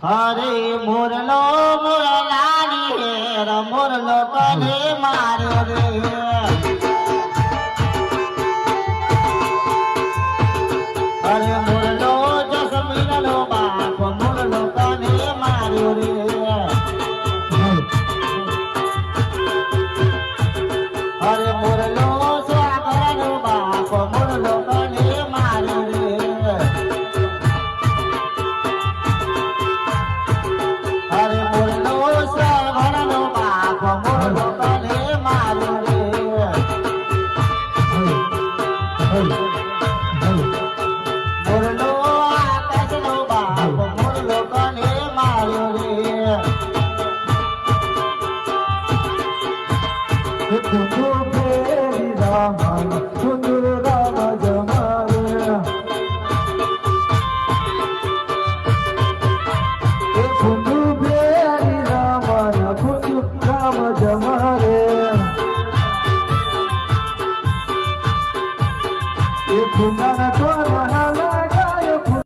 હરે મોરલો મોરલાની hair મોરલો કને માર્યો રે હરે મોરલો જસમીનનો બાપ મોરલો કને માર્યો રે હરે મોરલો સ્વાગરનો બાપ મોરલો કને માર્યો રે હરે મોરલો સ્વાગરનો બાપ મોરલો કને માર્યો રે મોરલો આકાશનો બાપ મોરલો કને માર્યો રે કુંજુ ફેરી રામ કુંજુ રામ જમાવે કુંજુ ફેરી રામ કુંજુ રામ જમાવે એ કુંજાના